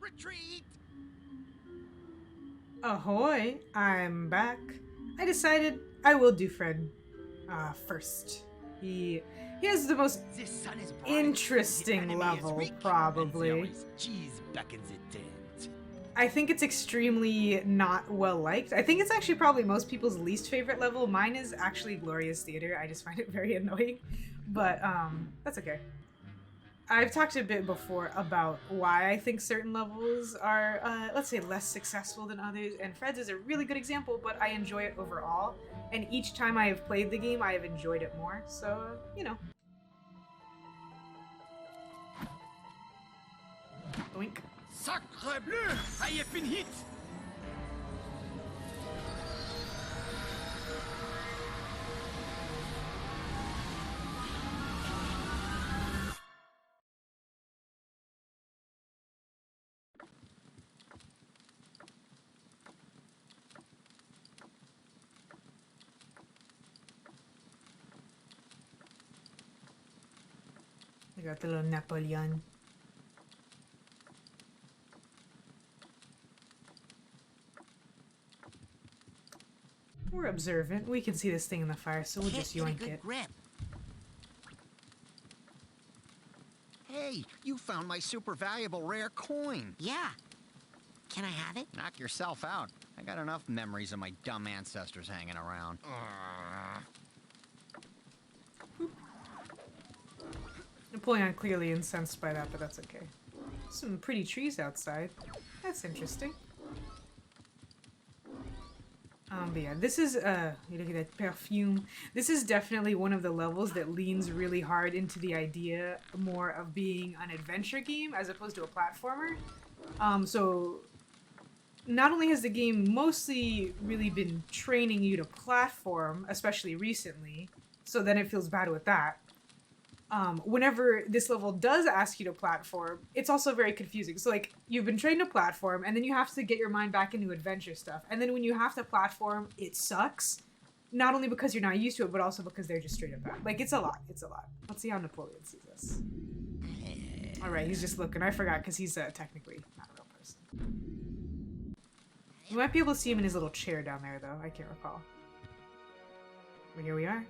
Retreat! Ahoy, I'm back. I decided I will do Fred first. He has the most interesting level, probably. I think it's extremely not well liked. I think it's actually probably most people's least favorite level. Mine is actually Glorious Theater. I just find it very annoying, but that's okay. I've talked a bit before about why I think certain levels are, let's say, less successful than others, and Fred's is a really good example, but I enjoy it overall, and each time I have played the game, I have enjoyed it more, so, you know. Doink. Sacre bleu! I have been hit! I got the little Napoleon. We're observant. We can see this thing in the fire, so we'll just yoink it. Grip. Hey, you found my super valuable rare coin. Yeah. Can I have it? Knock yourself out. I got enough memories of my dumb ancestors hanging around. Napoleon clearly incensed by that, but that's okay. Some pretty trees outside. That's interesting. But yeah, this is, you look at that perfume. This is definitely one of the levels that leans really hard into the idea more of being an adventure game as opposed to a platformer. So not only has the game mostly really been training you to platform, especially recently, so then it feels bad with that. Whenever this level does ask you to platform, it's also very confusing. So, like, you've been trained to platform, and then you have to get your mind back into adventure stuff. And then when you have to platform, it sucks. Not only because you're not used to it, but also because they're just straight up bad. Like, it's a lot. It's a lot. Let's see how Napoleon sees this. Alright, he's just looking. I forgot, because he's technically not a real person. You might be able to see him in his little chair down there, though. I can't recall. But here we are.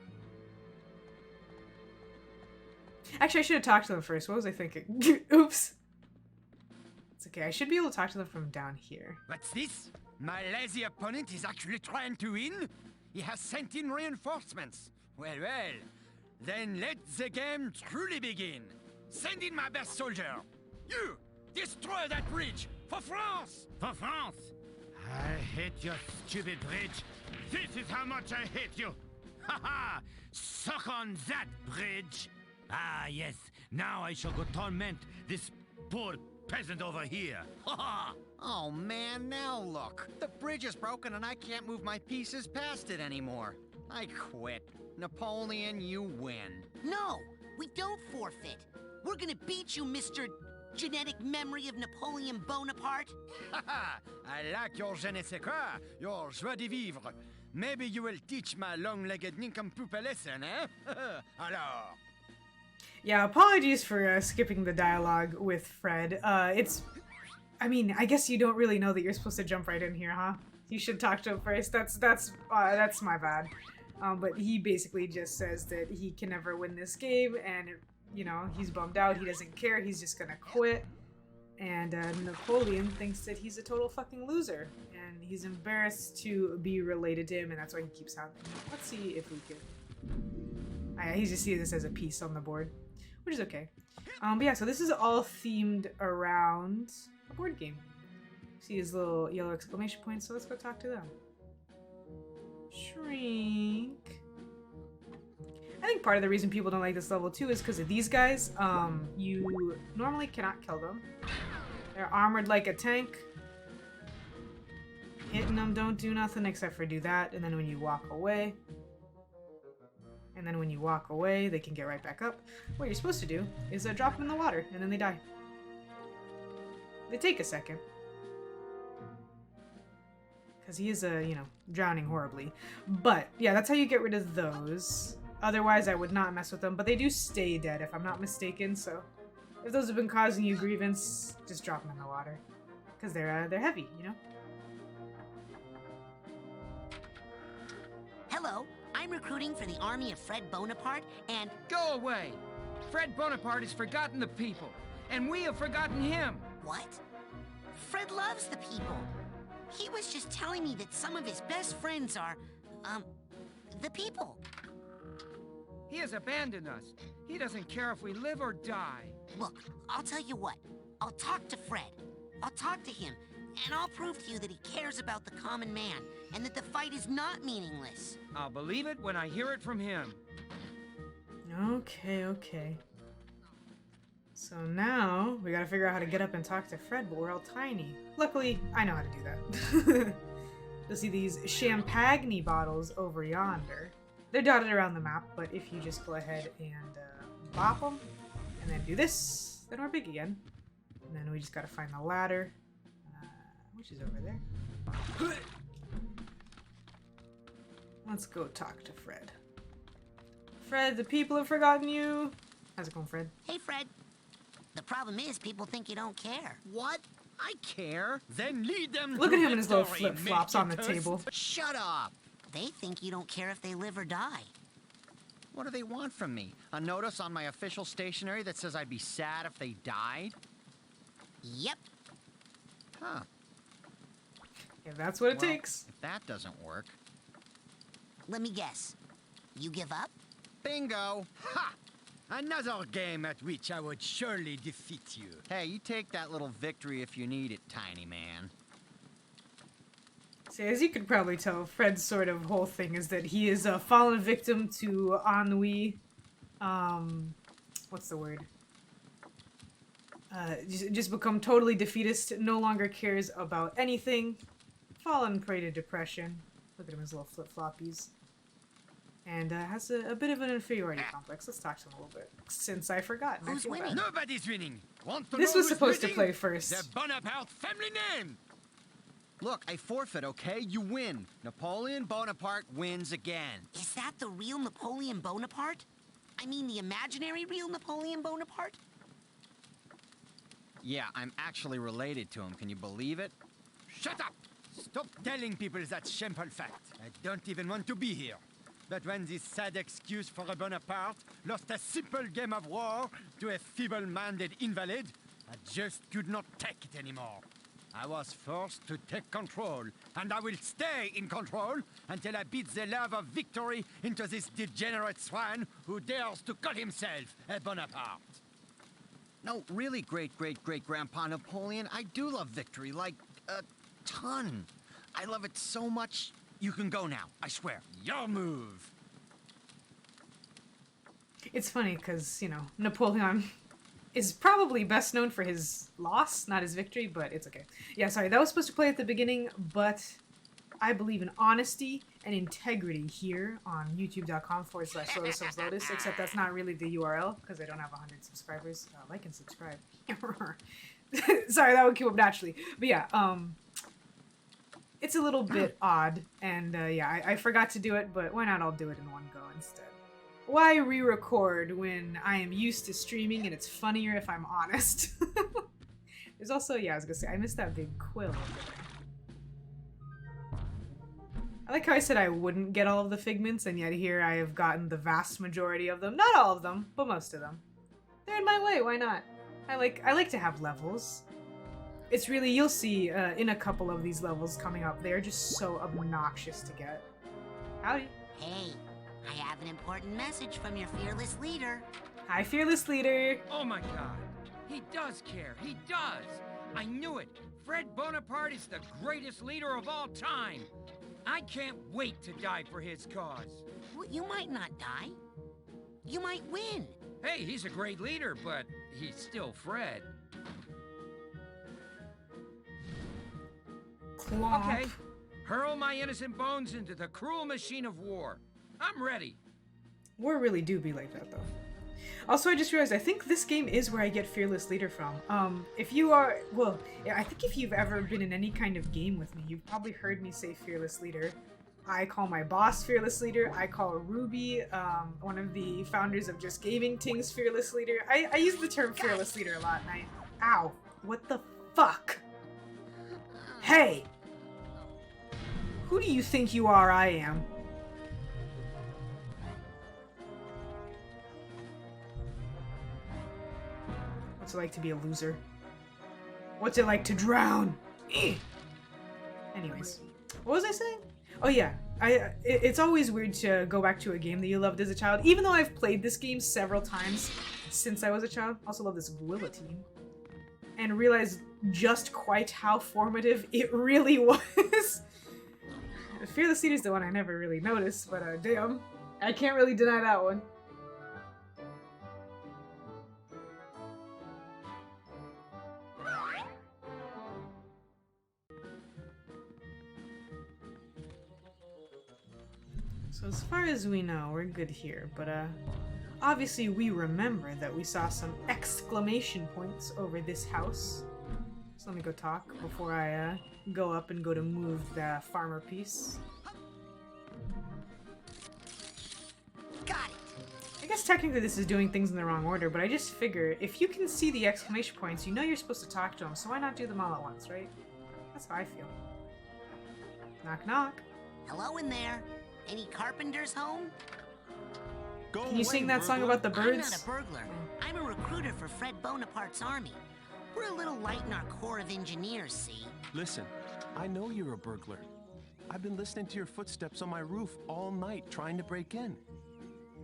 Actually, I should have talked to them first. What was I thinking? Oops. It's okay. I should be able to talk to them from down here. What's this? My lazy opponent is actually trying to win? He has sent in reinforcements. Well, well. Then let the game truly begin. Send in my best soldier. You! Destroy that bridge! For France! For France! I hate your stupid bridge. This is how much I hate you. Ha ha! Suck on that bridge! Ah, yes. Now I shall go torment this poor peasant over here. Ha ha! Oh man, now look. The bridge is broken and I can't move my pieces past it anymore. I quit. Napoleon, you win. No, we don't forfeit. We're gonna beat you, Mr. Genetic Memory of Napoleon Bonaparte. Haha! I like your je ne sais quoi, your joie de vivre. Maybe you will teach my long-legged nincompoop a lesson, eh? Alors. Yeah, apologies for skipping the dialogue with Fred. I mean, I guess you don't really know that you're supposed to jump right in here, huh? You should talk to him first. That's my bad. But he basically just says that he can never win this game, and you know, he's bummed out. He doesn't care. He's just gonna quit. And Napoleon thinks that he's a total fucking loser, and he's embarrassed to be related to him, and that's why he keeps hounding him. Let's see if we can. He just sees this as a piece on the board, which is okay. But yeah, so this is all themed around a board game. See his little yellow exclamation point, so let's go talk to them. Shrink. I think part of the reason people don't like this level too is because of these guys. You normally cannot kill them. They're armored like a tank. Hitting them don't do nothing except for do that, and then when you walk away, they can get right back up. What you're supposed to do is drop them in the water, and then they die. They take a second. Because he is, you know, drowning horribly. But, yeah, that's how you get rid of those. Otherwise, I would not mess with them. But they do stay dead, if I'm not mistaken, so... If those have been causing you grievance, just drop them in the water. because they're heavy, you know. Hello, I'm recruiting for the army of Fred Bonaparte, and Go away! Fred Bonaparte has forgotten the people, and we have forgotten him. what? Fred loves the people. He was just telling me that some of his best friends are, the people. He has abandoned us. He doesn't care if we live or die. Look, I'll tell you what. I'll talk to Fred. I'll talk to him, and I'll prove to you that he cares about the common man, and that the fight is not meaningless. I'll believe it when I hear it from him. Okay. So now we gotta figure out how to get up and talk to Fred, but we're all tiny. Luckily, I know how to do that. You'll see these champagne bottles over yonder. They're dotted around the map, but if you just go ahead and bop them, and then do this, then we're big again. And then we just gotta find the ladder, which is over there. Let's go talk to Fred. Fred, the people have forgotten you. How's it going, Fred? Hey, Fred. The problem is people think you don't care. What? I care. Then lead them. Look to at him and his little victory, flip-flops on the Mickey table. Puss. Shut up. They think you don't care if they live or die. What do they want from me? A notice on my official stationery that says I'd be sad if they died? Yep. Huh. If that's what it Well, takes. if that doesn't work. Let me guess. You give up? Bingo! Ha! Another game at which I would surely defeat you. Hey, you take that little victory if you need it, tiny man. See, as you could probably tell, Fred's sort of whole thing is that he is a fallen victim to ennui. What's the word? Just become totally defeatist, no longer cares about anything. Fallen prey to depression. Look at him, his little flip-floppies. And has a bit of an inferiority complex. Let's talk to him a little bit. Since I forgot. and I Who's feel winning? bad. Nobody's winning. Want to This know was who's supposed to winning? play first. The Bonaparte family name. Look, I forfeit, okay? You win. Napoleon Bonaparte wins again. Is that the real Napoleon Bonaparte? I mean the imaginary real Napoleon Bonaparte? Yeah, I'm actually related to him. Can you believe it? Shut up! Stop telling people that shameful fact. I don't even want to be here. But when this sad excuse for a Bonaparte lost a simple game of war to a feeble-minded invalid, I just could not take it anymore. I was forced to take control, and I will stay in control until I beat the love of victory into this degenerate swine who dares to call himself a Bonaparte. No, really, great-great-great-grandpa Napoleon, I do love victory, like, a ton. I love it so much, you can go now, I swear. Your move. It's funny because, you know, Napoleon is probably best known for his loss, not his victory, but it's okay. Yeah, sorry, that was supposed to play at the beginning, but I believe in honesty and integrity here on youtube.com/Lotus, except that's not really the URL because I don't have 100 subscribers. Like and subscribe. Sorry, that would come up naturally. But yeah, it's a little bit odd, and yeah, I forgot to do it, but why not I'll do it in one go instead. Why re-record when I am used to streaming and it's funnier if I'm honest? There's also, yeah, I was gonna say, I missed that big quill over there. I like how I said I wouldn't get all of the figments, and yet here I have gotten the vast majority of them. Not all of them, but most of them. They're in my way, why not? I like to have levels. It's really, you'll see in a couple of these levels coming up, they're just so obnoxious to get. Howdy. Hey, I have an important message from your fearless leader. Hi, fearless leader. Oh my god. He does care. He does. I knew it. Fred Bonaparte is the greatest leader of all time. I can't wait to die for his cause. Well, you might not die. You might win. Hey, he's a great leader, but he's still Fred. Clomp. Okay. Hurl my innocent bones into the cruel machine of war. I'm ready. War really do be like that, though. Also, I just realized, I think this game is where I get Fearless Leader from. If you are, well, yeah, I think if you've ever been in any kind of game with me, you've probably heard me say Fearless Leader. I call my boss Fearless Leader. I call Ruby, one of the founders of Just Gaming Things, Fearless Leader. I use the term Fearless Leader a lot, and ow, what the fuck? Hey! Who do you think you are? I am. What's it like to be a loser? What's it like to drown? Anyways, what was I saying? Oh yeah, it's always weird to go back to a game that you loved as a child, even though I've played this game several times since I was a child. I also love this guillotine. And realize just quite how formative it really was. Fearless Leader's the one I never really noticed, but damn, I can't really deny that one. So as far as we know, we're good here, but obviously we remember that we saw some exclamation points over this house. So let me go talk before I go up and go to move the farmer piece. Got it. I guess technically this is doing things in the wrong order, but I just figure if you can see the exclamation points, you know you're supposed to talk to them, so why not do them all at once, right? That's how I feel. Knock knock. Hello in there. Any carpenters home? Can you sing that song about the birds? I'm not a burglar. I'm a recruiter for Fred Bonaparte's army. We're a little light in our Corps of Engineers, see? Listen, I know you're a burglar. I've been listening to your footsteps on my roof all night trying to break in.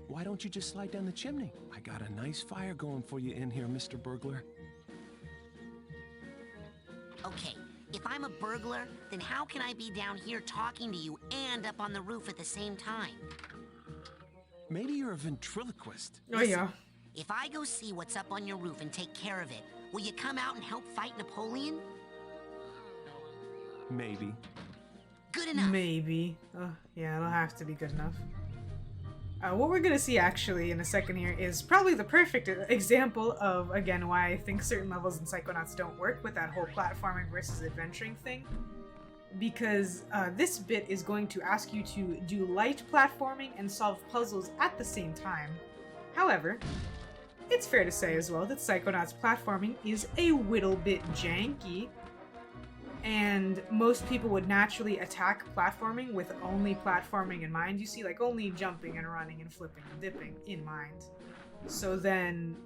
Why don't you just slide down the chimney? I got a nice fire going for you in here, Mr. Burglar. Okay, if I'm a burglar, then how can I be down here talking to you and up on the roof at the same time? Maybe you're a ventriloquist. Oh yeah. If I go see what's up on your roof and take care of it, will you come out and help fight Napoleon? Maybe. Good enough. Maybe. Yeah, it'll have to be good enough. What we're gonna see actually in a second here is probably the perfect example of, again, why I think certain levels in Psychonauts don't work with that whole platforming versus adventuring thing. Because this bit is going to ask you to do light platforming and solve puzzles at the same time. However, it's fair to say as well that Psychonauts platforming is a little bit janky, and most people would naturally attack platforming with only platforming in mind. You see, like, only jumping and running and flipping and dipping in mind. So then,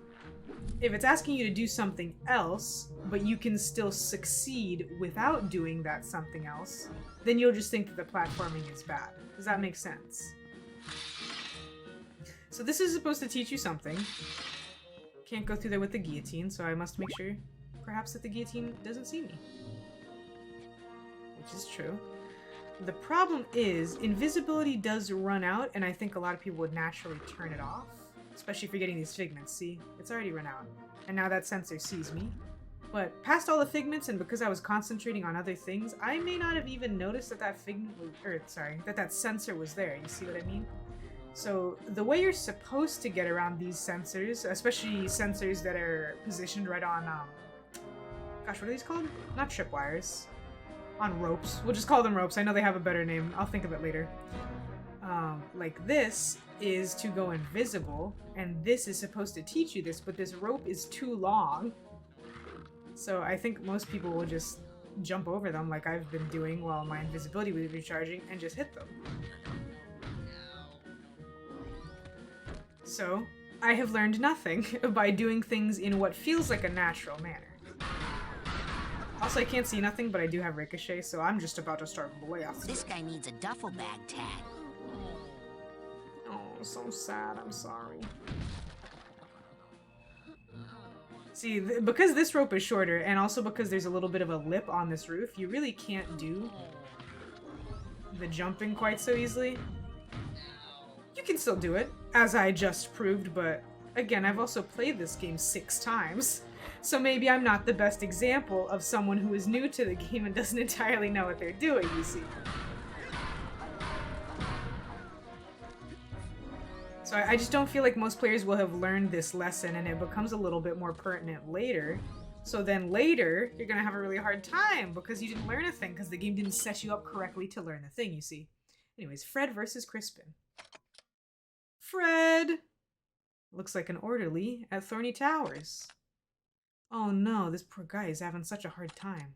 if it's asking you to do something else, but you can still succeed without doing that something else, then you'll just think that the platforming is bad. Does that make sense? So this is supposed to teach you something. Can't go through there with the guillotine, so I must make sure, perhaps, that the guillotine doesn't see me. Which is true. The problem is, invisibility does run out, and I think a lot of people would naturally turn it off. Especially if you're getting these figments. See? It's already run out. And now that sensor sees me. But past all the figments, and because I was concentrating on other things, I may not have even noticed that that figment was, that sensor was there. You see what I mean? So the way you're supposed to get around these sensors, especially sensors that are positioned right on, gosh, what are these called? Not tripwires. On ropes. We'll just call them ropes. I know they have a better name. I'll think of it later. Like this is to go invisible, and this is supposed to teach you this, but this rope is too long. So I think most people will just jump over them like I've been doing while my invisibility was recharging and just hit them. So I have learned nothing by doing things in what feels like a natural manner. Also, I can't see nothing, but I do have Ricochet, so I'm just about to start blasting. This guy needs a duffel bag tag. Oh, so sad. I'm sorry. See, because this rope is shorter, and also because there's a little bit of a lip on this roof, you really can't do the jumping quite so easily. You can still do it, as I just proved, but again, I've also played this game 6 times. So maybe I'm not the best example of someone who is new to the game and doesn't entirely know what they're doing, you see. So I just don't feel like most players will have learned this lesson, and it becomes a little bit more pertinent later. So then later, you're gonna have a really hard time because you didn't learn a thing, because the game didn't set you up correctly to learn the thing, you see. Anyways, Fred versus Crispin. Fred! Looks like an orderly at Thorny Towers. Oh no, this poor guy is having such a hard time.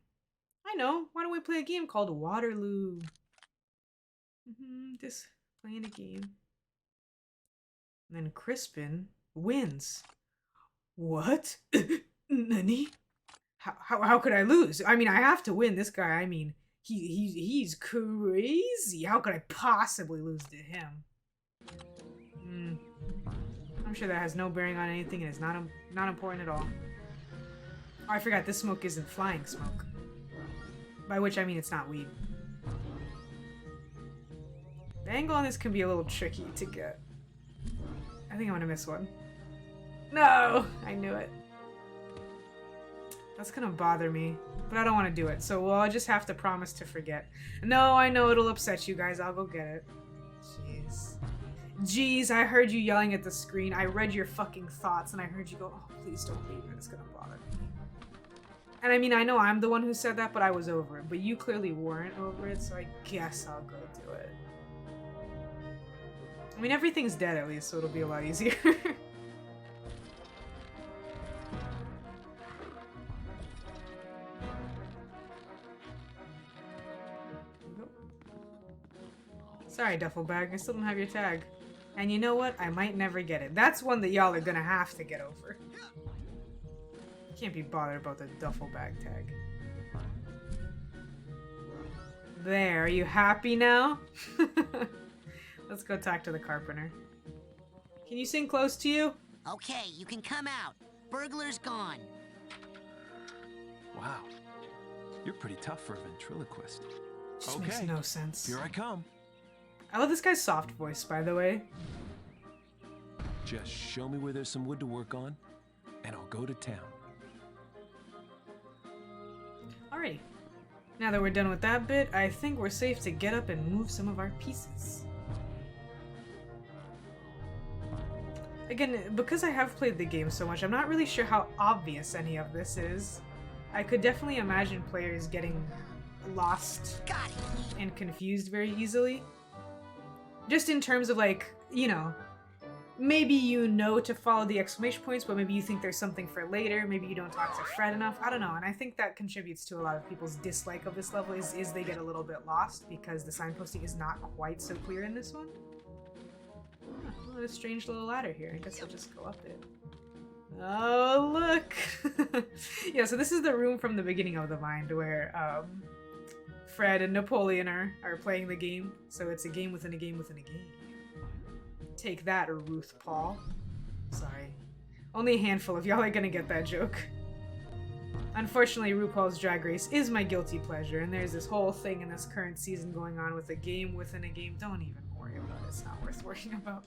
I know. Why don't we play a game called Waterloo? Just playing a game. And then Crispin wins. What? Nani? How could I lose? I mean, I have to win this guy. I mean, he's crazy. How could I possibly lose to him? I'm sure that has no bearing on anything and is not important at all. Oh, I forgot this smoke isn't flying smoke. By which I mean it's not weed. The angle on this can be a little tricky to get. I think I'm gonna miss one. No! I knew it. That's gonna bother me, but I don't want to do it, so I'll just have to promise to forget. No, I know it'll upset you guys. I'll go get it. Jeez. Jeez, I heard you yelling at the screen. I read your fucking thoughts, and I heard you go, oh, please don't leave it. It's gonna bother me. And I mean, I know I'm the one who said that, but I was over it. But you clearly weren't over it, so I guess I'll go do it. I mean, everything's dead at least, so it'll be a lot easier. Sorry, duffel bag. I still don't have your tag. And you know what? I might never get it. That's one that y'all are gonna have to get over. Can't be bothered about the duffel bag tag. There, are you happy now? Let's go talk to the carpenter. Can you sing Close to You? Okay, you can come out. Burglar's gone. Wow. You're pretty tough for a ventriloquist. Just makes no sense. Here I come. I love this guy's soft voice, by the way. Just show me where there's some wood to work on, and I'll go to town. Alrighty. Now that we're done with that bit, I think we're safe to get up and move some of our pieces. Again, because I have played the game so much, I'm not really sure how obvious any of this is. I could definitely imagine players getting lost and confused very easily. Just in terms of, like, you know, maybe you know to follow the exclamation points, but maybe you think there's something for later. Maybe you don't talk to Fred enough. I don't know. And I think that contributes to a lot of people's dislike of this level is they get a little bit lost because the signposting is not quite so clear in this one. Huh, what a strange little ladder here. I guess I'll just go up it. Oh, look! Yeah, so this is the room from the beginning of the Mind where Fred and Napoleon are playing the game. So it's a game within a game within a game. Take that, Ruth Paul. Sorry. Only a handful of y'all are gonna get that joke. Unfortunately, RuPaul's Drag Race is my guilty pleasure, and there's this whole thing in this current season going on with a game within a game. Don't even worry about it. It's not worth worrying about.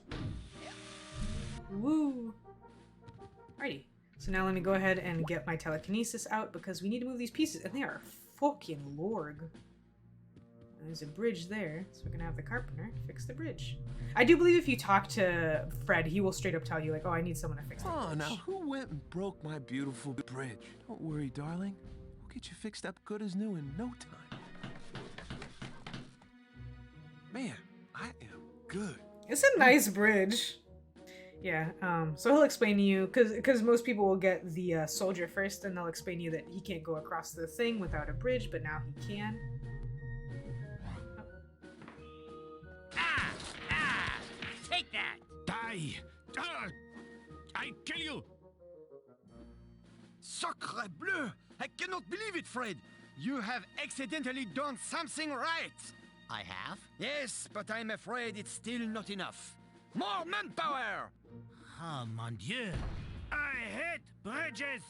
Woo! Alrighty. So now let me go ahead and get my telekinesis out because we need to move these pieces, and they are fucking lorg. There's a bridge there, so we're gonna have the carpenter fix the bridge. I do believe if you talk to Fred, he will straight up tell you, like, oh, I need someone to fix the bridge. Oh, now who went and broke my beautiful bridge? Don't worry, darling. We'll get you fixed up good as new in no time. Man, I am good. It's a nice bridge. Yeah, so he'll explain to you, because most people will get the soldier first, and they'll explain to you that he can't go across the thing without a bridge, but now he can. Take that! Die! I kill you! Sacre bleu! I cannot believe it, Fred! You have accidentally done something right! I have? Yes, but I'm afraid it's still not enough. More manpower! Oh, mon Dieu! I hate bridges!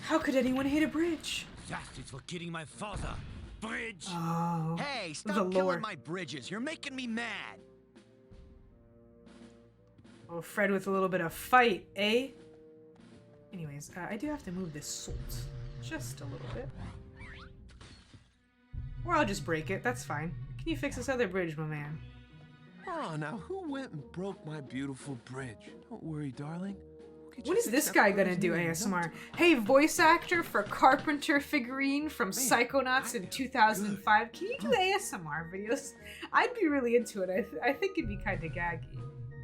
How could anyone hate a bridge? That is for killing my father! Bridge! Oh, Hey, the stop lore. killing my bridges. You're making me mad. Oh, Fred with a little bit of fight, eh? Anyways, I do have to move this salt. Just a little bit. Or I'll just break it, that's fine. Can you fix this other bridge, my man? Oh, now who went and broke my beautiful bridge? Don't worry, darling. We'll get you When is fixed this up guy good gonna as do new in no ASMR? time. Hey, voice actor for Carpenter figurine from Psychonauts in 2005. Can you do ASMR videos? I'd be really into it. I think it'd be kind of gaggy.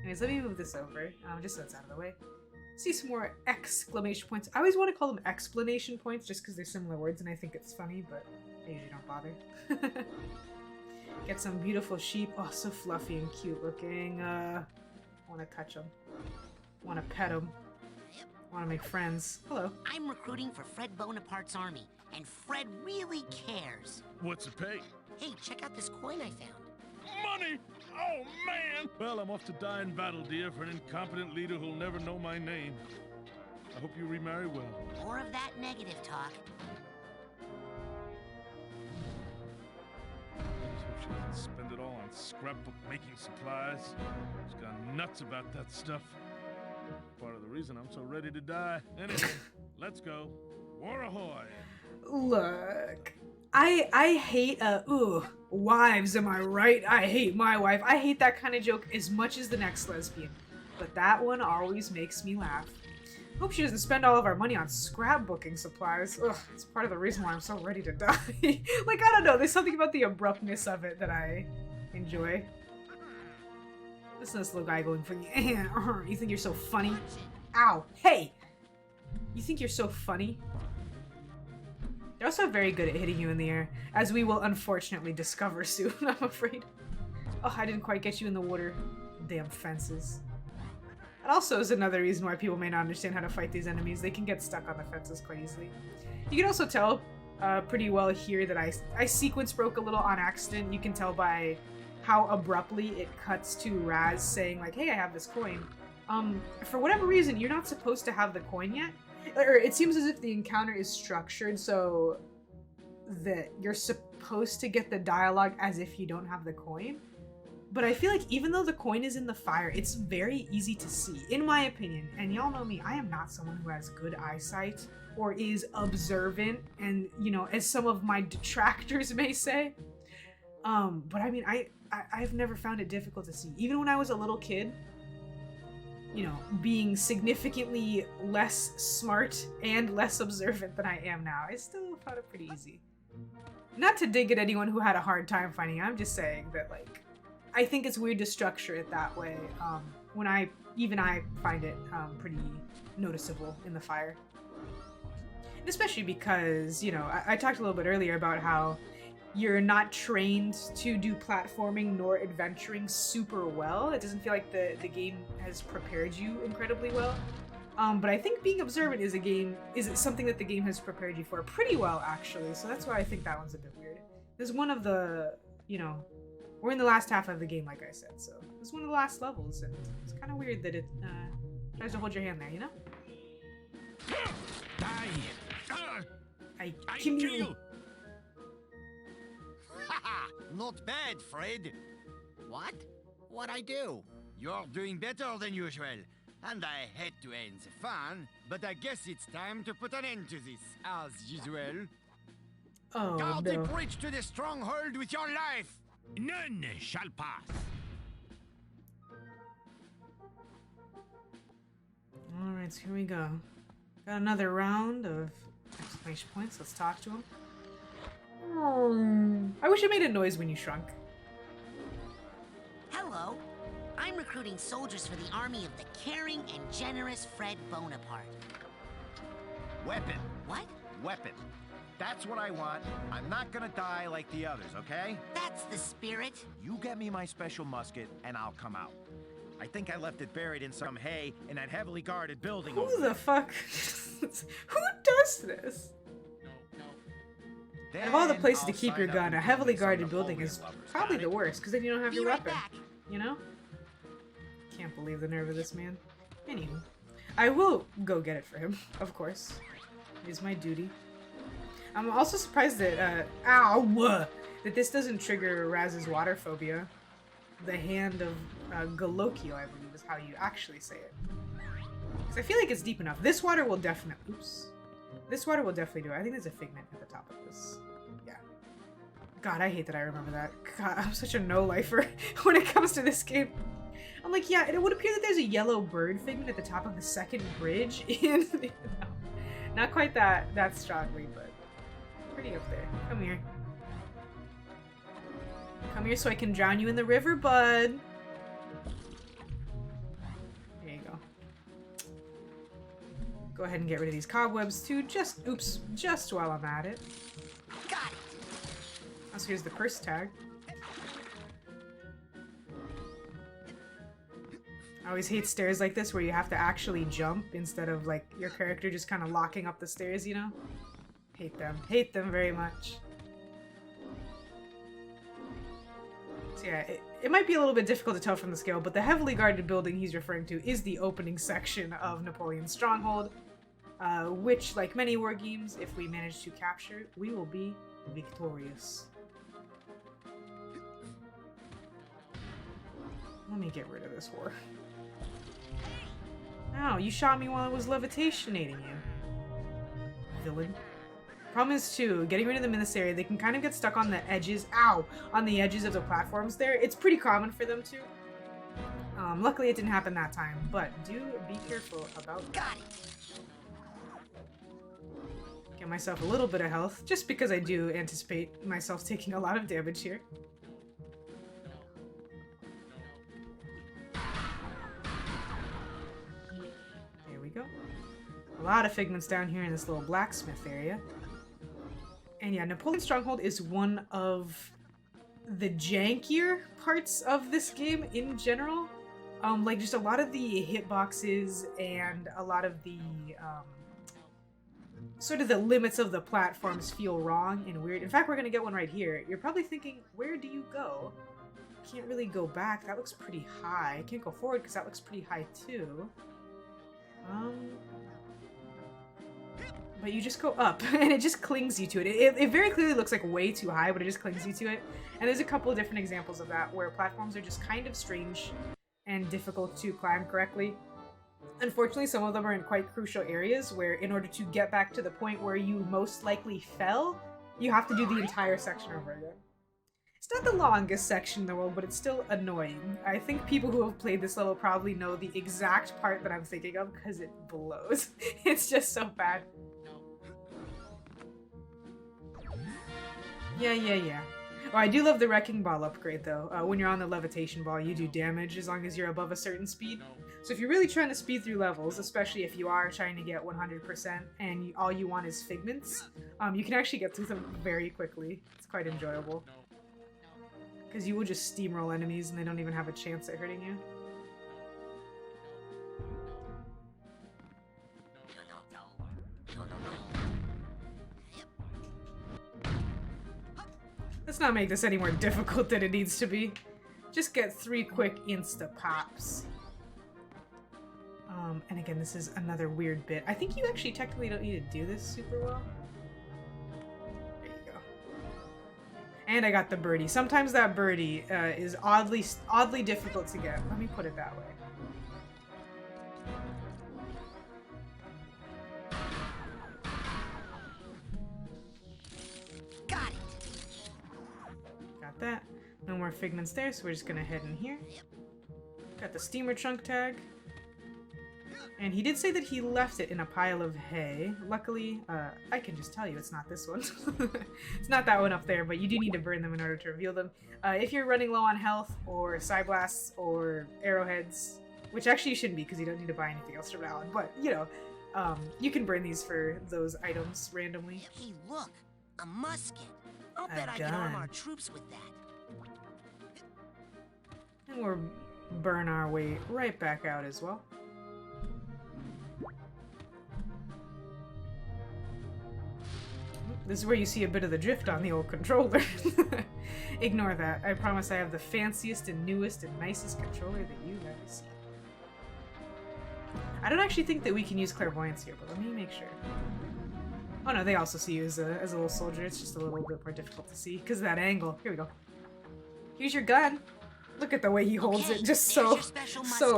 Anyways, let me move this over, just so it's out of the way. See some more exclamation points. I always want to call them explanation points just because they're similar words and I think it's funny, but I usually don't bother. Get some beautiful sheep. Oh, so fluffy and cute looking. Want to touch them. Want to pet them. Want to make friends. Hello. I'm recruiting for Fred Bonaparte's army, and Fred really cares. What's the pay? Hey, check out this coin I found. Money! Oh, man! Well, I'm off to die in battle, dear, for an incompetent leader who'll never know my name. I hope you remarry well. More of that negative talk. I just hope she doesn't spend it all on scrapbook making supplies. She's gone nuts about that stuff. Part of the reason I'm so ready to die. Anyway, let's go. War ahoy! Look. I hate, wives, am I right? I hate my wife. I hate that kind of joke as much as the next lesbian. But that one always makes me laugh. Hope she doesn't spend all of our money on scrapbooking supplies. Ugh, it's part of the reason why I'm so ready to die. Like, I don't know, there's something about the abruptness of it that I enjoy. Listen to this little guy going for you. You think you're so funny? Ow, hey! You think you're so funny? They're also very good at hitting you in the air, as we will unfortunately discover soon, I'm afraid. Oh, I didn't quite get you in the water. Damn fences. That also is another reason why people may not understand how to fight these enemies. They can get stuck on the fences quite easily. You can also tell pretty well here that I sequence broke a little on accident. You can tell by how abruptly it cuts to Raz saying like, hey, I have this coin. For whatever reason, you're not supposed to have the coin yet. Or it seems as if the encounter is structured so that you're supposed to get the dialogue as if you don't have the coin. But I feel like even though the coin is in the fire, it's very easy to see, in my opinion. And y'all know me, I am not someone who has good eyesight or is observant, and, you know, as some of my detractors may say. But I mean, I've never found it difficult to see. Even when I was a little kid, you know, being significantly less smart and less observant than I am now, I still found it pretty easy. Not to dig at anyone who had a hard time finding it, I'm just saying that, like, I think it's weird to structure it that way, when I find it pretty noticeable in the fire. And especially because, you know, I talked a little bit earlier about how you're not trained to do platforming nor adventuring super well. It doesn't feel like the game has prepared you incredibly well. But I think being observant is something that the game has prepared you for pretty well, actually. So that's why I think that one's a bit weird. There's one of the, you know, we're in the last half of the game, like I said, so it's one of the last levels, and it's kind of weird that it tries to hold your hand there, you know? Die! I kill you! Not bad, Fred. What? What'd I do? You're doing better than usual. And I hate to end the fun, but I guess it's time to put an end to this, as usual. Oh, Guard the no. bridge to the stronghold with your life! None shall pass. Alright, so here we go. Got another round of exclamation points. Let's talk to him. I wish it made a noise when you shrunk. Hello. I'm recruiting soldiers for the army of the caring and generous Fred Bonaparte. Weapon. What? Weapon. That's what I want. I'm not gonna die like the others, okay? That's the spirit. You get me my special musket, and I'll come out. I think I left it buried in some hay in that heavily guarded building over Who there. the fuck? Who does this? Out of all the Then places to I'll keep your sign up gun, and a join heavily some guarded building Napoleon is lovers. probably Got the it? worst, because then you don't have Be your right weapon. back. You know? Can't believe the nerve of this man. Anywho, I will go get it for him, of course. It is my duty. I'm also surprised that, that this doesn't trigger Raz's water phobia. The hand of Galokio, I believe, is how you actually say it. Because I feel like it's deep enough. This water will definitely... Oops. This water will definitely do it. I think there's a figment at the top of this. Yeah. God, I hate that I remember that. God, I'm such a no-lifer when it comes to this game. I'm like, yeah, it would appear that there's a yellow bird figment at the top of the second bridge in... No, not quite that strongly, but pretty up there. Come here. Come here so I can drown you in the river, bud. There you go. Go ahead and get rid of these cobwebs too, just while I'm at it. Got it. So here's the curse tag. I always hate stairs like this where you have to actually jump instead of like your character just kind of locking up the stairs, you know? Hate them. Hate them very much. So yeah, it might be a little bit difficult to tell from the scale, but the heavily guarded building he's referring to is the opening section of Napoleon's Stronghold, which, like many war games, if we manage to capture, we will be victorious. Let me get rid of this war. Ow, you shot me while I was levitationating you. Villain. Problem is, too, getting rid of them in this area, they can kind of get stuck on the edges, on the edges of the platforms there. It's pretty common for them to. Luckily it didn't happen that time, but do be careful about that. Got it. Get myself a little bit of health, just because I do anticipate myself taking a lot of damage here. There we go. A lot of figments down here in this little blacksmith area. And yeah, Napoleon's Stronghold is one of the jankier parts of this game in general. Like just a lot of the hitboxes and a lot of the sort of the limits of the platforms feel wrong and weird. In fact, we're gonna get one right here. You're probably thinking, where do you go? Can't really go back. That looks pretty high. I can't go forward because that looks pretty high too. But you just go up, and it just clings you to it. It very clearly looks like way too high, but it just clings you to it. And there's a couple of different examples of that, where platforms are just kind of strange and difficult to climb correctly. Unfortunately, some of them are in quite crucial areas, where in order to get back to the point where you most likely fell, you have to do the entire section over again. It's not the longest section in the world, but it's still annoying. I think people who have played this level probably know the exact part that I'm thinking of, because it blows. It's just so bad. Yeah. Oh, I do love the Wrecking Ball upgrade, though. When you're on the Levitation Ball, you do damage as long as you're above a certain speed. So if you're really trying to speed through levels, especially if you are trying to get 100% and all you want is figments, you can actually get through them very quickly. It's quite enjoyable. Because you will just steamroll enemies and they don't even have a chance at hurting you. Let's not make this any more difficult than it needs to be. Just get 3 quick insta-pops. And again, this is another weird bit. I think you actually technically don't need to do this super well. There you go. And I got the birdie. Sometimes that birdie is oddly difficult to get. Let me put it that way. That. No more figments there, so we're just gonna head in here. Got the steamer trunk tag. And he did say that he left it in a pile of hay. Luckily, I can just tell you it's not this one. It's not that one up there, but you do need to burn them in order to reveal them. If you're running low on health, or side blasts, or arrowheads, which actually you shouldn't be because you don't need to buy anything else from now on, but, you know, you can burn these for those items randomly. Hey, look! A musket! I'll bet I can arm our troops with that. And we'll burn our way right back out as well. This is where you see a bit of the drift on the old controller. Ignore that. I promise I have the fanciest and newest and nicest controller that you've ever seen. I don't actually think that we can use clairvoyance here, but let me make sure. Oh no, they also see you as a little soldier. It's just a little bit more difficult to see because of that angle. Here we go. Here's your gun. Look at the way he holds it, just so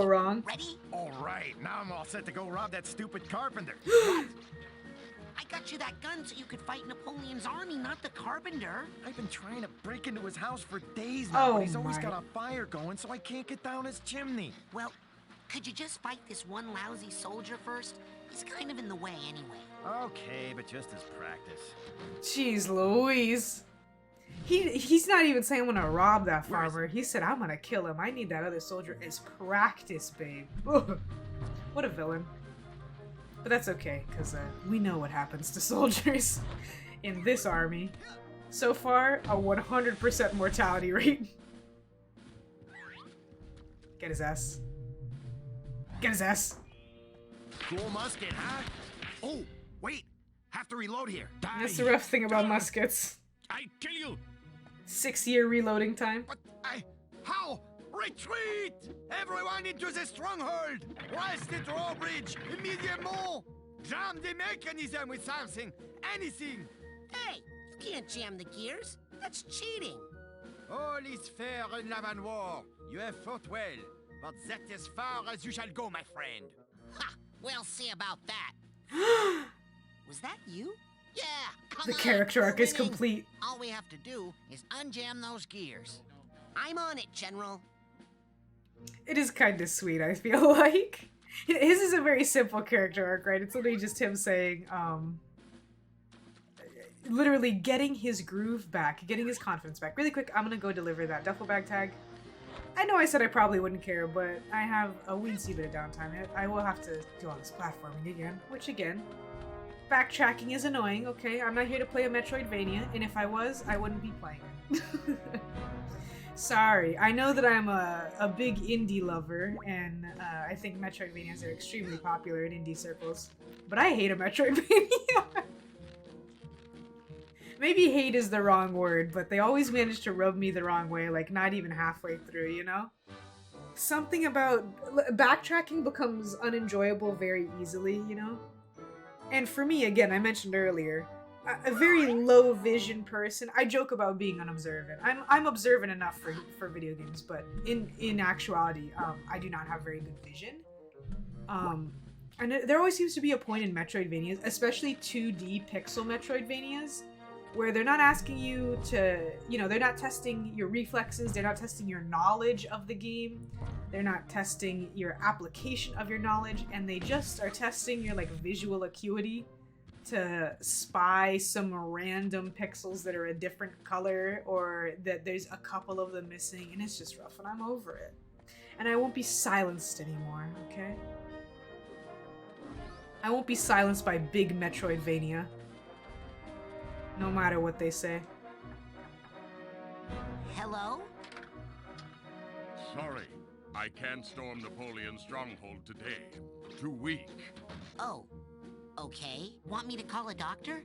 wrong. Ready? All right, now I'm all set to go rob that stupid carpenter. I got you that gun so you could fight Napoleon's army, not the carpenter. I've been trying to break into his house for days now, but he's always my. got a fire going, so I can't get down his chimney. Well, could you just fight this one lousy soldier first? He's kind of in the way anyway. Okay, but just as practice. Jeez Louise. He's not even saying I'm gonna rob that farmer. He said I'm gonna kill him. I need that other soldier as practice, babe. Ugh. What a villain. But that's okay, because we know what happens to soldiers in this army. So far, a 100% mortality rate. Get his ass. Get his ass. Cool musket, huh? Oh, wait. Have to reload here. That's the rough thing about muskets. I kill you. 6-year reloading time. But how? Retreat! Everyone into the stronghold! Blast the drawbridge immediately! Jam the mechanism with something! Anything! Hey, you can't jam the gears. That's cheating. All is fair in love and war. You have fought well, but that is far as you shall go, my friend. Ha! We'll see about that. Was that you? Yeah, come The on, character we're arc is winning. complete. All we have to do is unjam those gears. I'm on it, General. It is kind of sweet, I feel like. His is a very simple character arc, right? It's literally just him saying, literally getting his groove back, getting his confidence back. Really quick, I'm gonna go deliver that duffel bag tag. I know I said I probably wouldn't care, but I have a weensy bit of downtime. I will have to do all this platforming again, which again, backtracking is annoying, okay? I'm not here to play a Metroidvania, and if I was, I wouldn't be playing it. Sorry. I know that I'm a big indie lover, and I think Metroidvanias are extremely popular in indie circles, but I hate a Metroidvania. Maybe hate is the wrong word, but they always manage to rub me the wrong way, like not even halfway through, you know? Something about backtracking becomes unenjoyable very easily, you know? And for me, again, I mentioned earlier, a very low vision person. I joke about being unobservant. I'm observant enough for video games, but in actuality, I do not have very good vision. And there always seems to be a point in Metroidvanias, especially 2D pixel Metroidvanias, where they're not asking you to, you know, they're not testing your reflexes, they're not testing your knowledge of the game, they're not testing your application of your knowledge, and they just are testing your, like, visual acuity to spy some random pixels that are a different color, or that there's a couple of them missing, and it's just rough, and I'm over it. And I won't be silenced anymore, okay? I won't be silenced by big Metroidvania. No matter what they say. Hello? Sorry, I can't storm Napoleon's stronghold today. Too weak. Oh, okay. Want me to call a doctor?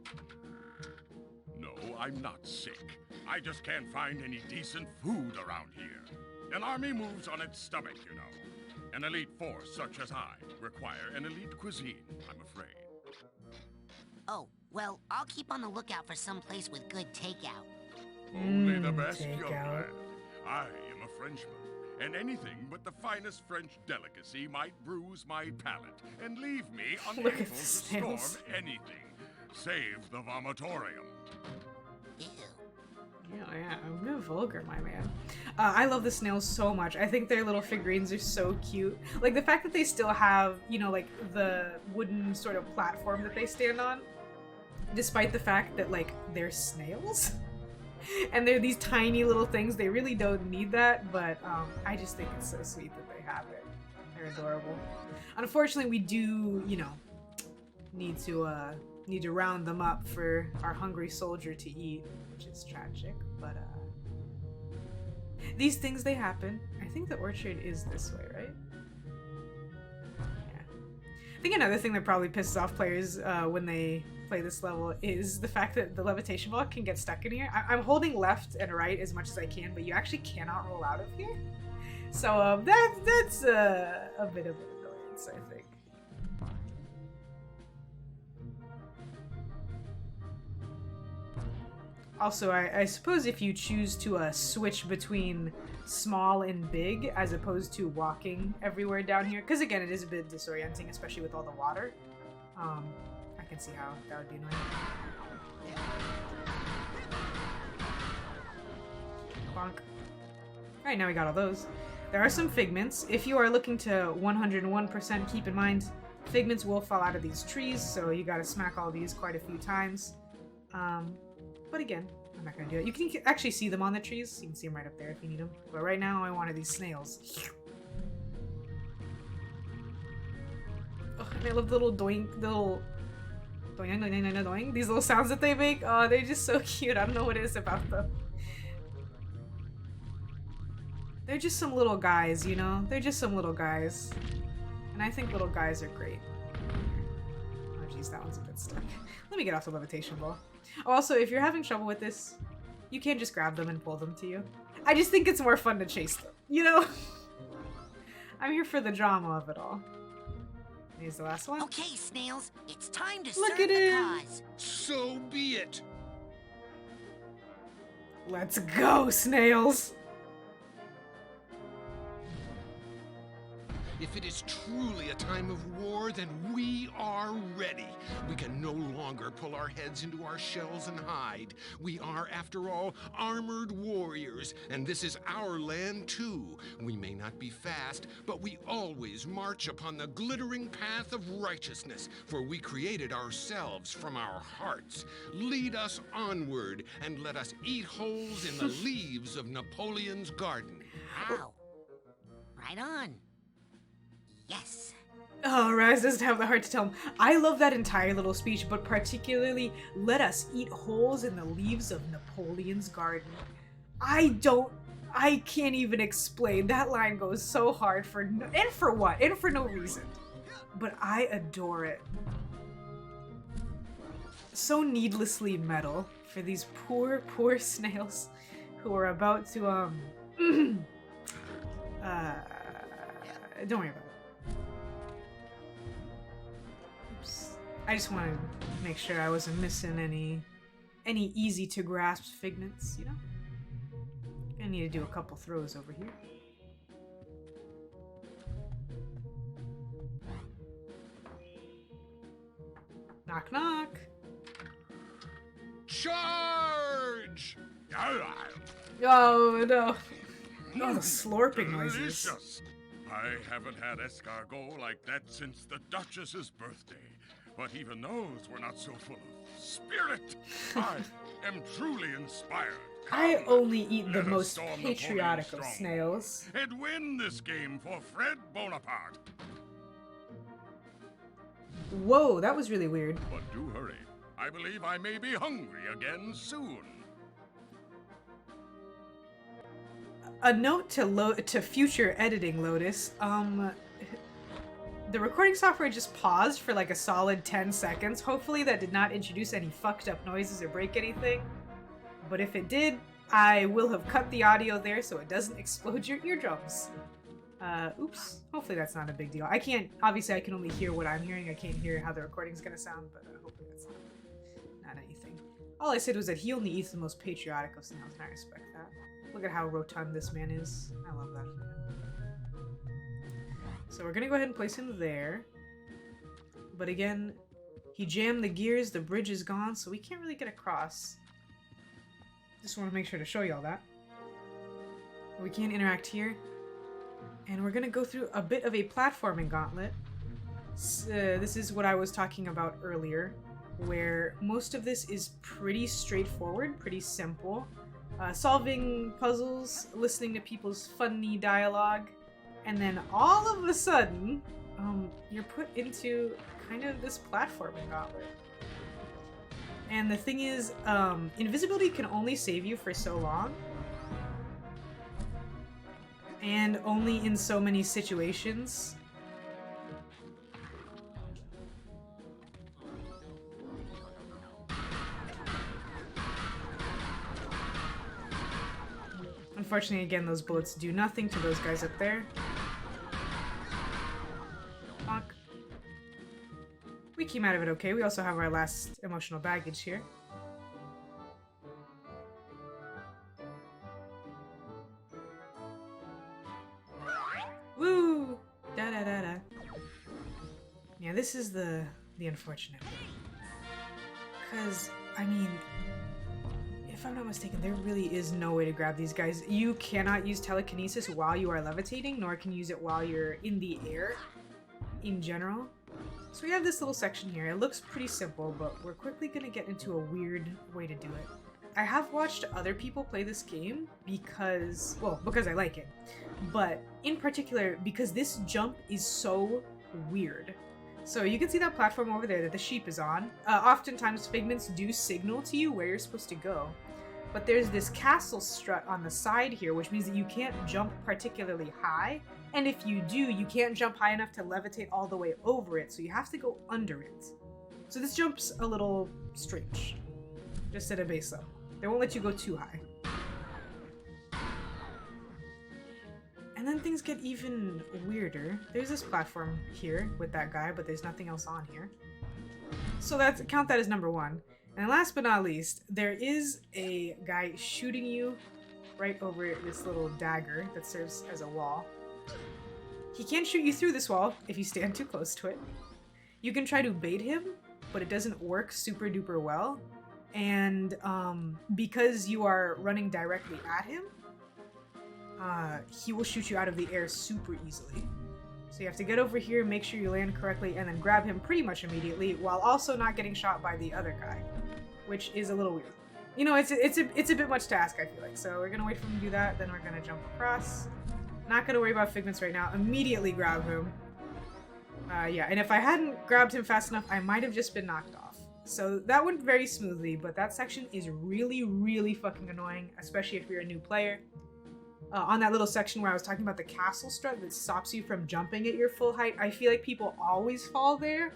No, I'm not sick. I just can't find any decent food around here. An army moves on its stomach, you know. An elite force such as I require an elite cuisine, I'm afraid. Oh, well, I'll keep on the lookout for some place with good takeout. Only the best, young takeout. man. I am a Frenchman, and anything but the finest French delicacy might bruise my palate and leave me unable Look at to the storm snails. anything, save the vomitorium. Ew. Yeah, I'm real vulgar, my man. I love the snails so much. I think their little figurines are so cute. Like, the fact that they still have, you know, like, the wooden sort of platform that they stand on, despite the fact that, like, they're snails. And they're these tiny little things. They really don't need that, but I just think it's so sweet that they have it. They're adorable. Unfortunately, we do, you know, need to round them up for our hungry soldier to eat, which is tragic, but these things, they happen. I think the orchard is this way, right? Yeah. I think another thing that probably pisses off players when they play this level is the fact that the levitation block can get stuck in here. I'm holding left and right as much as I can, but you actually cannot roll out of here. So that's a bit of an annoyance, I think. Also, I suppose if you choose to switch between small and big as opposed to walking everywhere down here, because again, it is a bit disorienting, especially with all the water. I can see how that would be annoying. Bonk. Alright, now we got all those. There are some figments. If you are looking to 101%, keep in mind, figments will fall out of these trees, so you gotta smack all these quite a few times. But again, I'm not gonna do it. You can actually see them on the trees. You can see them right up there if you need them. But right now, I wanted these snails. Oh, I love the little doink, the little doing, doing, doing, doing. These little sounds that they make. Oh, they're just so cute. I don't know what it is about them. They're just some little guys, you know? They're just some little guys. And I think little guys are great. Oh jeez, that one's a bit stuck. Let me get off the levitation ball. Oh, also, if you're having trouble with this, you can just grab them and pull them to you. I just think it's more fun to chase them, you know? I'm here for the drama of it all. Here's the last one. Okay, Snails, it's time to Look serve at the him. cause. So be it. Let's go, Snails! If it is truly a time of war, then we are ready. We can no longer pull our heads into our shells and hide. We are, after all, armored warriors, and this is our land too. We may not be fast, but we always march upon the glittering path of righteousness, for we created ourselves from our hearts. Lead us onward, and let us eat holes in the leaves of Napoleon's garden. Wow. Right on. Yes. Oh, Raz doesn't have the heart to tell him. I love that entire little speech, but particularly, let us eat holes in the leaves of Napoleon's garden. I can't even explain. That line goes so hard for and for what? And for no reason. But I adore it. So needlessly metal for these poor, poor snails who are about to, don't worry about it. I just wanted to make sure I wasn't missing any easy to grasp figments, you know? I need to do a couple throws over here. Knock knock. Charge! Oh no. Oh, the slurping noises. Delicious. I haven't had escargot like that since the Duchess's birthday. But even those were not so full of spirit. I am truly inspired. I only eat the Let us most storm patriotic of Napoleon's snails. stronghold and win this game for Fred Bonaparte. Whoa, that was really weird. But do hurry. I believe I may be hungry again soon. A note to future editing, Lotus. The recording software just paused for like a solid 10 seconds. Hopefully that did not introduce any fucked up noises or break anything. But if it did, I will have cut the audio there so it doesn't explode your eardrums. Oops. Hopefully that's not a big deal. Obviously I can only hear what I'm hearing. I can't hear how the recording's gonna sound, but hopefully that's not anything. All I said was that he only eats the most patriotic of snails, and I respect that. Look at how rotund this man is. I love that. So we're gonna go ahead and place him there. But again, he jammed the gears, the bridge is gone, so we can't really get across. Just want to make sure to show you all that. We can't interact here. And we're gonna go through a bit of a platforming gauntlet. This is what I was talking about earlier, where most of this is pretty straightforward, pretty simple. Solving puzzles, listening to people's funny dialogue, and then all of a sudden, you're put into kind of this platforming gauntlet. And the thing is, invisibility can only save you for so long. And only in so many situations. Unfortunately, again, those bullets do nothing to those guys up there. Fuck. We came out of it okay. We also have our last emotional baggage here. Woo! Da da da da. Yeah, this is the unfortunate one. Because, I mean, if I'm not mistaken, there really is no way to grab these guys. You cannot use telekinesis while you are levitating, nor can you use it while you're in the air, in general. So we have this little section here. It looks pretty simple, but we're quickly going to get into a weird way to do it. I have watched other people play this game because I like it. But in particular, because this jump is so weird. So you can see that platform over there that the sheep is on. Oftentimes figments do signal to you where you're supposed to go. But there's this castle strut on the side here, which means that you can't jump particularly high. And if you do, you can't jump high enough to levitate all the way over it, so you have to go under it. So this jump's a little strange, just at a base level. They won't let you go too high. And then things get even weirder. There's this platform here with that guy, but there's nothing else on here. So count that as number 1. And last but not least, there is a guy shooting you right over this little dagger that serves as a wall. He can't shoot you through this wall if you stand too close to it. You can try to bait him, but it doesn't work super duper well. And because you are running directly at him, he will shoot you out of the air super easily. So you have to get over here, make sure you land correctly, and then grab him pretty much immediately, while also not getting shot by the other guy, which is a little weird. You know, it's a bit much to ask, I feel like. So we're gonna wait for him to do that, then we're gonna jump across. Not gonna worry about figments right now. Immediately grab him. Yeah, and if I hadn't grabbed him fast enough, I might have just been knocked off. So that went very smoothly, but that section is really, really fucking annoying, especially if you're a new player. On that little section where I was talking about the castle strut that stops you from jumping at your full height, I feel like people always fall there.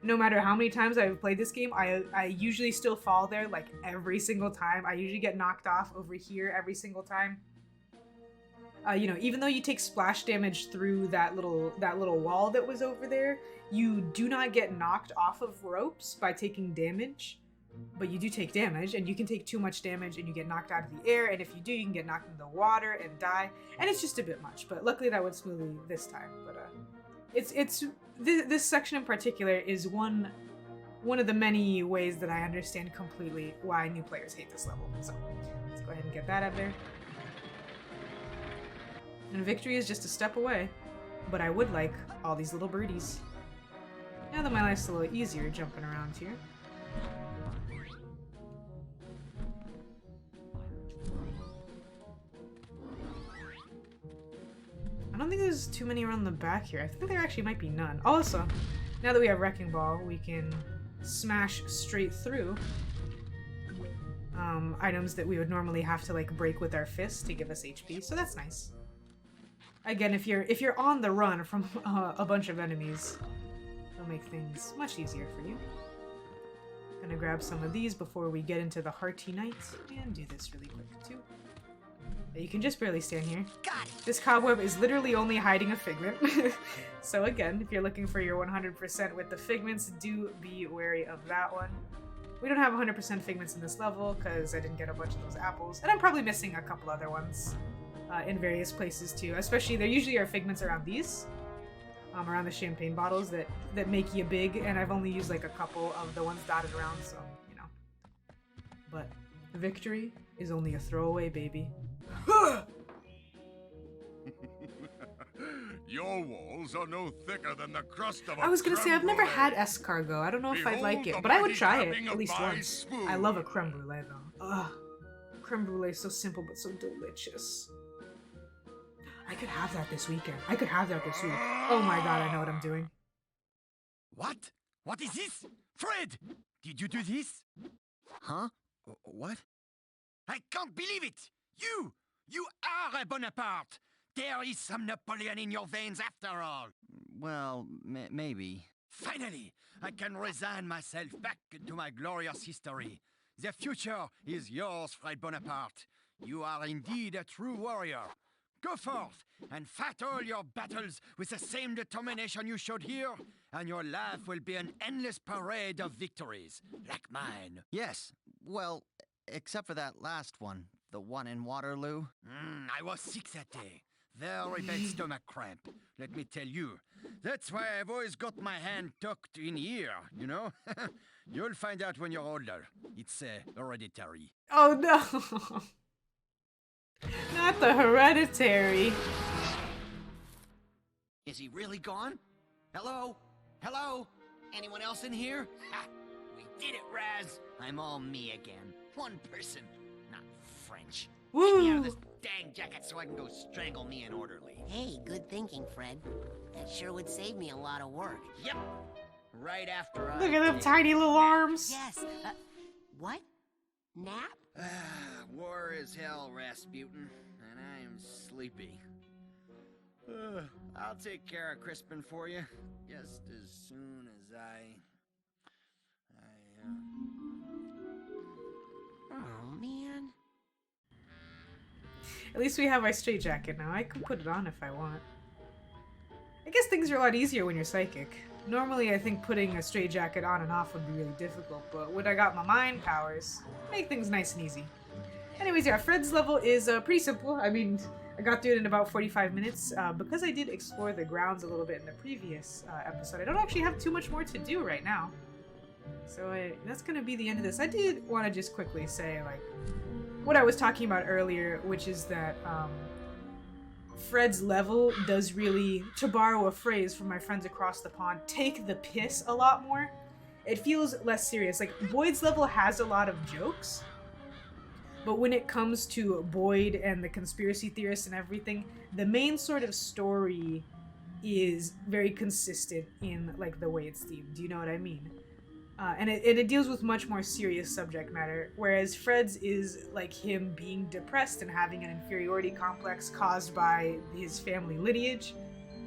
No matter how many times I've played this game, I usually still fall there, like every single time. I usually get knocked off over here every single time. You know, even though you take splash damage through that little wall that was over there, you do not get knocked off of ropes by taking damage. But you do take damage, and you can take too much damage and you get knocked out of the air, and if you do, you can get knocked into the water and die, and it's just a bit much. But luckily that went smoothly this time. But this section in particular is one of the many ways that I understand completely why new players hate this level. So let's go ahead and get that out there. And victory is just a step away, but I would like all these little birdies. Now that my life's a little easier jumping around here. I don't think there's too many around the back here. I think there actually might be none. Also, now that we have Wrecking Ball, we can smash straight through items that we would normally have to like break with our fist to give us HP, so that's nice. Again, if you're on the run from a bunch of enemies, it'll make things much easier for you. Gonna grab some of these before we get into the Hearty Knight, and do this really quick too. You can just barely stand here. Got it. This cobweb is literally only hiding a figment. So again, if you're looking for your 100% with the figments, do be wary of that one. We don't have 100% figments in this level because I didn't get a bunch of those apples. And I'm probably missing a couple other ones in various places too. Especially, there usually are figments around these. Around the champagne bottles that make you big. And I've only used like a couple of the ones dotted around, so, you know. But victory is only a throwaway, baby. Your walls are no thicker than the crust of a I was gonna say, I've never creme had brulee. escargot. I don't know if I'd like Behold it, the but I would mighty try it tapping at of least my once. spoon. I love a creme brulee though. Ugh. Creme brulee is so simple but so delicious. I could have that this weekend. I could have that this week. Oh my god, I know what I'm doing. What? What is this? Fred! Did you do this? Huh? What? I can't believe it! You are a Bonaparte! There is some Napoleon in your veins after all! Well, maybe. Finally, I can resign myself back to my glorious history. The future is yours, Fred Bonaparte. You are indeed a true warrior. Go forth and fight all your battles with the same determination you showed here, and your life will be an endless parade of victories, like mine. Yes. Well, except for that last one. The one in Waterloo. I was sick that day. Very bad stomach cramp, let me tell you. That's why I've always got my hand tucked in here, you know? You'll find out when you're older. It's hereditary. Oh no! Not the hereditary. Is he really gone? Hello? Hello? Anyone else in here? Ha! We did it, Raz! I'm all me again. One person. Not French. Woo! Get me out of this dang jacket so I can go strangle me an orderly. Hey, good thinking, Fred. That sure would save me a lot of work. Yep. right after I... Look at them tiny little arms. Yes. What? Nap? War is hell, Rasputin, and I am sleepy. I'll take care of Crispin for you, just as soon as Oh, man. At least we have our straitjacket now. I can put it on if I want. I guess things are a lot easier when you're psychic. Normally, I think putting a straitjacket on and off would be really difficult, but when I got my mind powers, make things nice and easy. Anyways, yeah, Fred's level is pretty simple. I mean, I got through it in about 45 minutes. Because I did explore the grounds a little bit in the previous episode, I don't actually have too much more to do right now. So that's going to be the end of this. I did want to just quickly say, like, what I was talking about earlier, which is that Fred's level does really, to borrow a phrase from my friends across the pond, take the piss a lot more. It feels less serious. Like, Boyd's level has a lot of jokes, but when it comes to Boyd and the conspiracy theorists and everything, the main sort of story is very consistent in, like, the way it's themed. Do you know what I mean? And it deals with much more serious subject matter, whereas Fred's is like him being depressed and having an inferiority complex caused by his family lineage,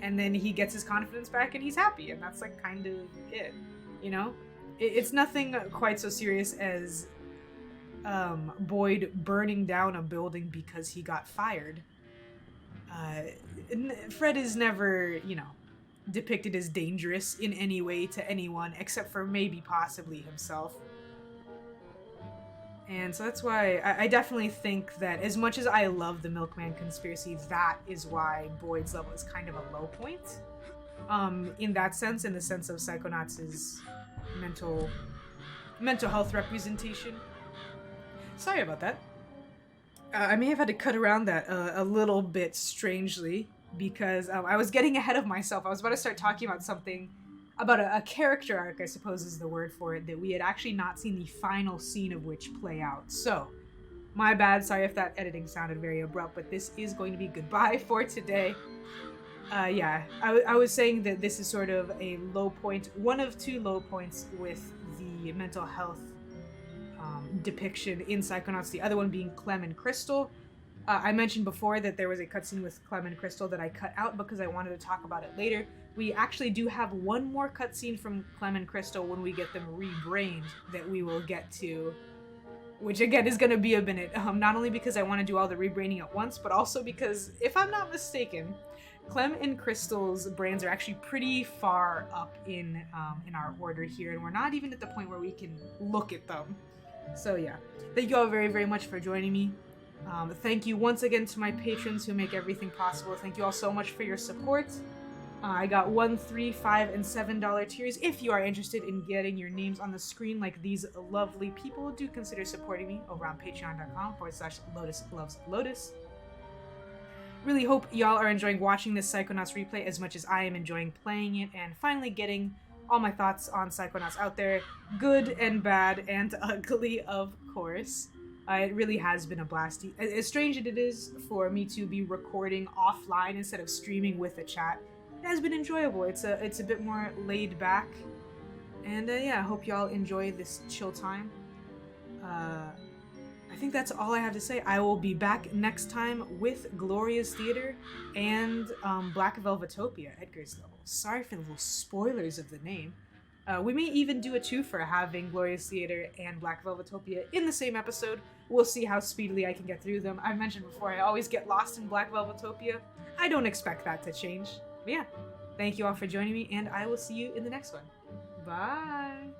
and then he gets his confidence back and he's happy, and that's like kind of it, you know? It's nothing quite so serious as Boyd burning down a building because he got fired. Fred is never, you know, depicted as dangerous in any way to anyone except for maybe possibly himself. And so that's why I definitely think that as much as I love the Milkman conspiracy, that is why Boyd's level is kind of a low point. In that sense, in the sense of Psychonauts' mental health representation. Sorry about that. I may have had to cut around that a little bit strangely, because I was getting ahead of myself. I was about to start talking about something, about a character arc, I suppose is the word for it, that we had actually not seen the final scene of which play out. So, my bad, sorry if that editing sounded very abrupt, but this is going to be goodbye for today. Yeah, I was saying that this is sort of a low point, one of two low points with the mental health depiction in Psychonauts, the other one being Clem and Crystal. I mentioned before that there was a cutscene with Clem and Crystal that I cut out because I wanted to talk about it later. We actually do have one more cutscene from Clem and Crystal when we get them rebrained that we will get to, which again is going to be a minute. Not only because I want to do all the rebraining at once, but also because, if I'm not mistaken, Clem and Crystal's brains are actually pretty far up in our order here, and we're not even at the point where we can look at them. So yeah, thank you all very, very much for joining me. Thank you once again to my patrons who make everything possible. Thank you all so much for your support. I got $1, $3, $5, and $7 tiers. If you are interested in getting your names on the screen like these lovely people, do consider supporting me over on patreon.com/LotusLovesLotus. Really hope y'all are enjoying watching this Psychonauts replay as much as I am enjoying playing it and finally getting all my thoughts on Psychonauts out there. Good and bad and ugly, of course. It really has been a blast. As strange as it is for me to be recording offline instead of streaming with a chat, it has been enjoyable. It's a bit more laid back, and yeah, I hope y'all enjoy this chill time. I think that's all I have to say. I will be back next time with Gloria's Theater and Black Velvetopia, Edgar's level. Sorry for the little spoilers of the name. We may even do a twofer having Glorious Theater and Black Velvetopia in the same episode. We'll see how speedily I can get through them. I've mentioned before, I always get lost in Black Velvetopia. I don't expect that to change. But yeah, thank you all for joining me, and I will see you in the next one. Bye!